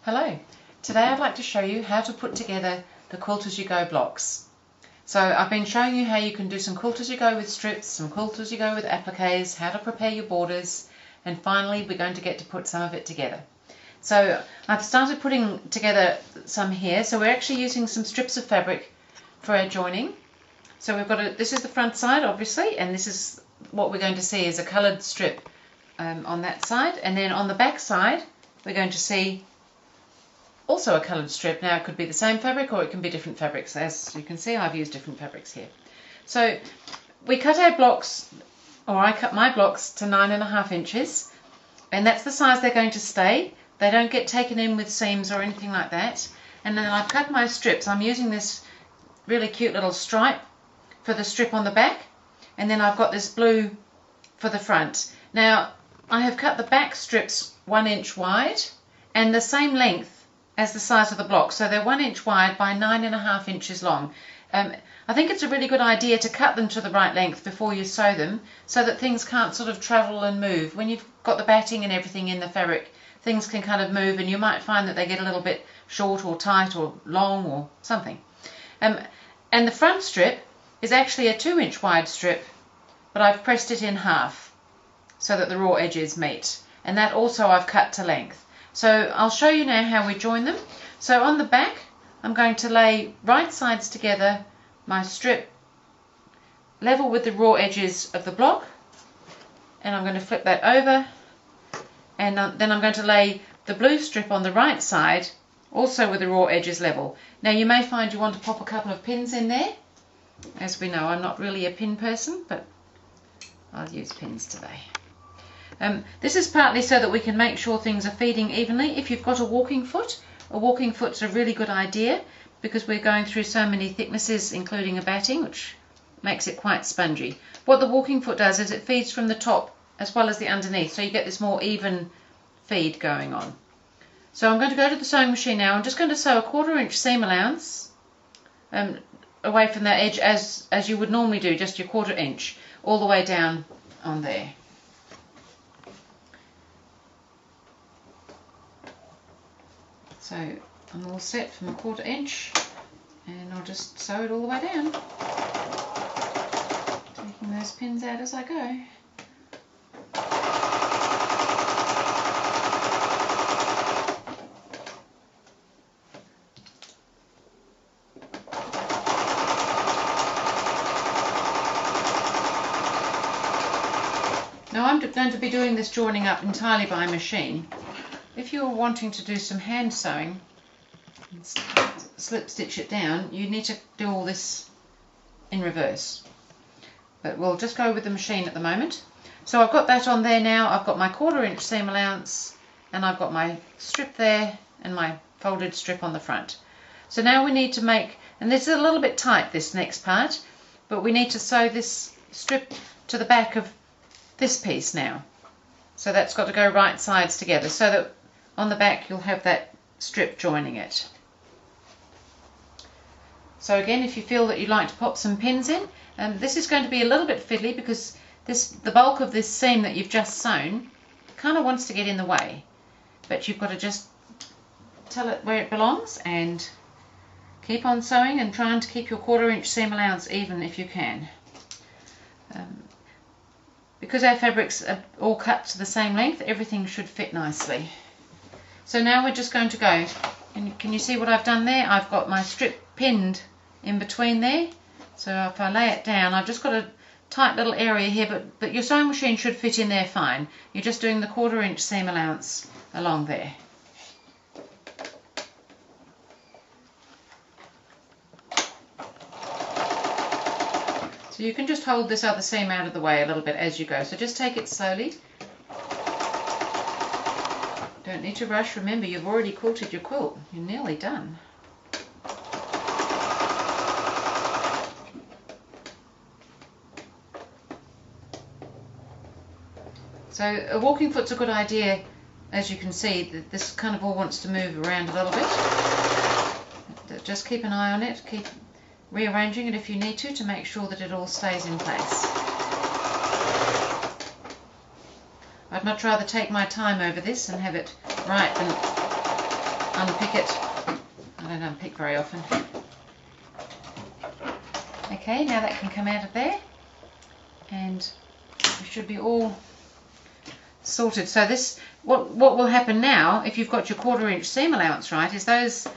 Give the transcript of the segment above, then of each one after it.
Hello, today I'd like to show you how to put together the Quilt As You Go blocks. So I've been showing you how you can do some Quilt As You Go with strips, some Quilt As You Go with appliques, how to prepare your borders, and finally we're going to get to put some of it together. So I've started putting together some here, so we're actually using some strips of fabric for our joining. So we've got this is the front side obviously, and this is what we're going to see is a coloured strip on that side, and then on the back side we're going to see also a coloured strip. Now it could be the same fabric or it can be different fabrics. As you can see, I've used different fabrics here. So we cut our blocks, or I cut my blocks to 9.5 inches, and that's the size they're going to stay. They don't get taken in with seams or anything like that. And then I've cut my strips. I'm using this really cute little stripe for the strip on the back, and then I've got this blue for the front. Now I have cut the back strips 1 inch wide and the same length as the size of the block, so they're 1 inch wide by 9.5 inches long. I think it's a really good idea to cut them to the right length before you sew them, so that things can't sort of travel and move. When you've got the batting and everything in the fabric, things can kind of move, and you might find that they get a little bit short or tight or long or something. And the front strip is actually a 2 inch wide strip, but I've pressed it in half so that the raw edges meet, and that also I've cut to length. So I'll show you now how we join them. So on the back I'm going to lay right sides together my strip level with the raw edges of the block, and I'm going to flip that over, and then I'm going to lay the blue strip on the right side also with the raw edges level. Now you may find you want to pop a couple of pins in there. As we know, I'm not really a pin person, but I'll use pins today. This is partly so that we can make sure things are feeding evenly. If you've got a walking foot's a really good idea, because we're going through so many thicknesses including a batting, which makes it quite spongy. What the walking foot does is it feeds from the top as well as the underneath, so you get this more even feed going on. So I'm going to go to the sewing machine now. I'm just going to sew a 1/4 inch seam allowance away from that edge as you would normally do, just your 1/4 inch all the way down on there. So I'm all set from a 1/4 inch, and I'll just sew it all the way down, taking those pins out as I go. Now I'm going to be doing this joining up entirely by machine. If you're wanting to do some hand sewing and slip stitch it down, you need to do all this in reverse. But we'll just go with the machine at the moment. So I've got that on there now. I've got my 1/4 inch seam allowance, and I've got my strip there and my folded strip on the front. So now we need to make, and this is a little bit tight, this next part, but we need to sew this strip to the back of this piece now. So that's got to go right sides together, so that on the back you'll have that strip joining it. So again, if you feel that you'd like to pop some pins in, this is going to be a little bit fiddly because the bulk of this seam that you've just sewn kind of wants to get in the way, but you've got to just tell it where it belongs and keep on sewing and trying to keep your 1/4 inch seam allowance even if you can. Because our fabrics are all cut to the same length, everything should fit nicely. So now we're just going to go, and can you see what I've done there? I've got my strip pinned in between there, so if I lay it down, I've just got a tight little area here, but your sewing machine should fit in there fine. You're just doing the 1/4 inch seam allowance along there. So you can just hold this other seam out of the way a little bit as you go, so just take it slowly. Don't need to rush. Remember, you've already quilted your quilt. You're nearly done. So a walking foot's a good idea. As you can see, this kind of all wants to move around a little bit. Just keep an eye on it. Keep rearranging it if you need to make sure that it all stays in place. I'd much rather take my time over this and have it right than unpick it. I don't unpick very often. Okay, now that can come out of there, and we should be all sorted. So this, what will happen now, if you've got your 1/4 inch seam allowance right, is those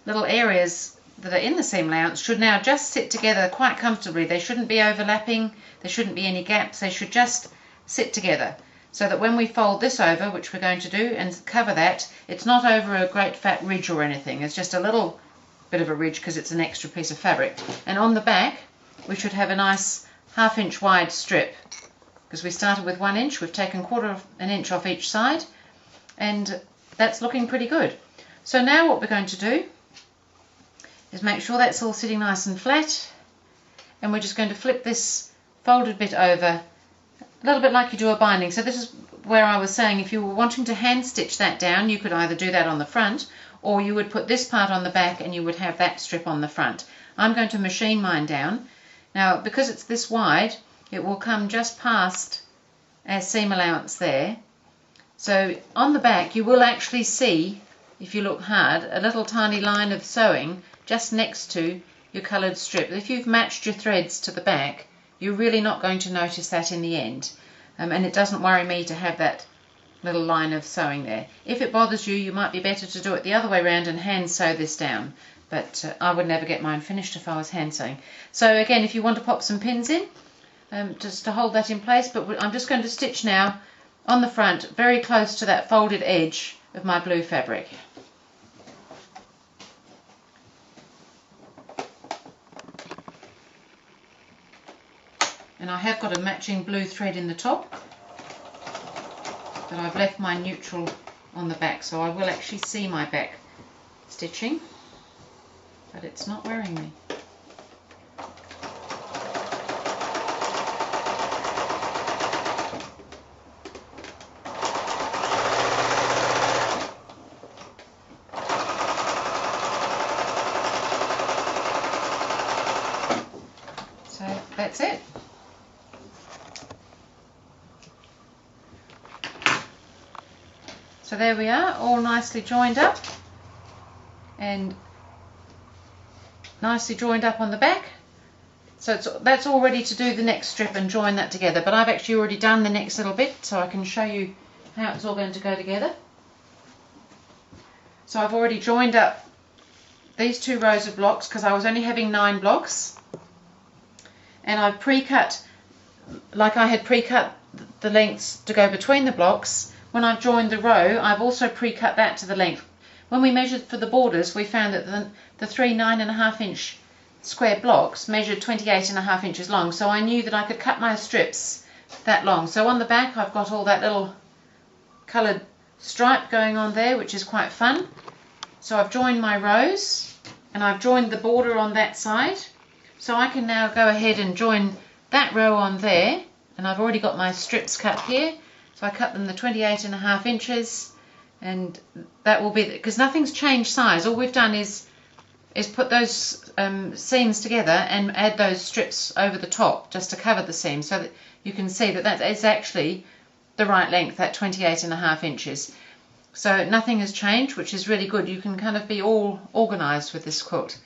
little areas that are in the seam allowance should now just sit together quite comfortably. They shouldn't be overlapping, there shouldn't be any gaps, they should just sit together, so that when we fold this over, which we're going to do, and cover that, it's not over a great fat ridge or anything, it's just a little bit of a ridge because it's an extra piece of fabric. And on the back we should have a nice 1/2 inch wide strip, because we started with 1 inch, we've taken 1/4 inch off each side, and that's looking pretty good. So now what we're going to do is make sure that's all sitting nice and flat, and we're just going to flip this folded bit over a little bit like you do a binding. So this is where I was saying, if you were wanting to hand stitch that down, you could either do that on the front, or you would put this part on the back and you would have that strip on the front. I'm going to machine mine down. Now, because it's this wide, it will come just past our seam allowance there. So on the back you will actually see, if you look hard, a little tiny line of sewing just next to your coloured strip. If you've matched your threads to the back, you're really not going to notice that in the end. And it doesn't worry me to have that little line of sewing there. If it bothers you, you might be better to do it the other way around and hand sew this down, but I would never get mine finished if I was hand sewing. So again, if you want to pop some pins in just to hold that in place, but I'm just going to stitch now on the front very close to that folded edge of my blue fabric. And I have got a matching blue thread in the top, but I've left my neutral on the back, so I will actually see my back stitching, but it's not worrying me. So that's it. So there we are, all nicely joined up, and nicely joined up on the back. So that's all ready to do the next strip and join that together. But I've actually already done the next little bit, so I can show you how it's all going to go together. So I've already joined up these 2 rows of blocks because I was only having 9 blocks, and I've pre-cut, like I had pre-cut the lengths to go between the blocks. When I've joined the row, I've also pre-cut that to the length. When we measured for the borders, we found that the 3 9.5 inch square blocks measured 28.5 inches long, so I knew that I could cut my strips that long. So on the back I've got all that little coloured stripe going on there, which is quite fun. So I've joined my rows, and I've joined the border on that side, so I can now go ahead and join that row on there, and I've already got my strips cut here. So I cut them the 28.5 inches, and that will be, because nothing's changed size. All we've done is put those seams together and add those strips over the top just to cover the seam, so that you can see that that is actually the right length, that 28.5 inches. So nothing has changed, which is really good. You can kind of be all organised with this quilt.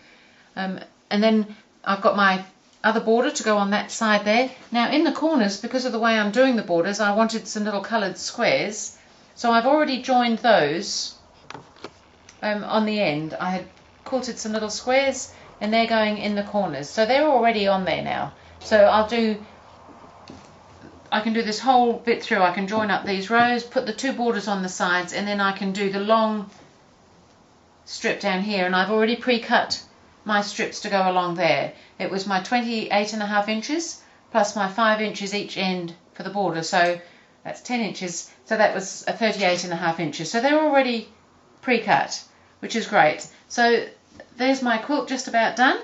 And then I've got my other border to go on that side there. Now in the corners, because of the way I'm doing the borders, I wanted some little coloured squares, so I've already joined those on the end. I had quilted some little squares, and they're going in the corners, so they're already on there now. So I can do this whole bit through. I can join up these rows, put the 2 borders on the sides, and then I can do the long strip down here, and I've already pre-cut my strips to go along there. It was my 28.5 inches plus my 5 inches each end for the border, so that's 10 inches, so that was a 38.5 inches. So they're already pre-cut, which is great. So there's my quilt just about done,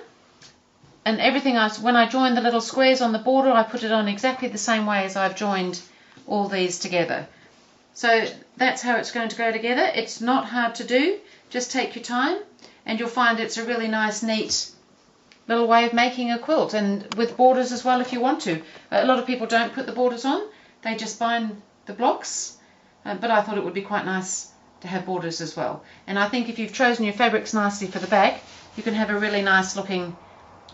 and everything else, when I joined the little squares on the border, I put it on exactly the same way as I've joined all these together. So that's how it's going to go together. It's not hard to do, just take your time, and you'll find it's a really nice, neat little way of making a quilt, and with borders as well if you want to. A lot of people don't put the borders on, they just bind the blocks, but I thought it would be quite nice to have borders as well. And I think if you've chosen your fabrics nicely for the back, you can have a really nice looking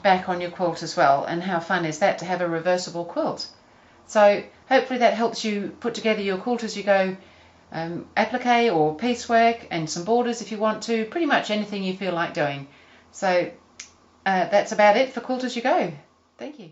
back on your quilt as well. And how fun is that to have a reversible quilt? So hopefully that helps you put together your quilt as you go applique or piecework, and some borders if you want to, pretty much anything you feel like doing. So that's about it for Quilt as you go. Thank you.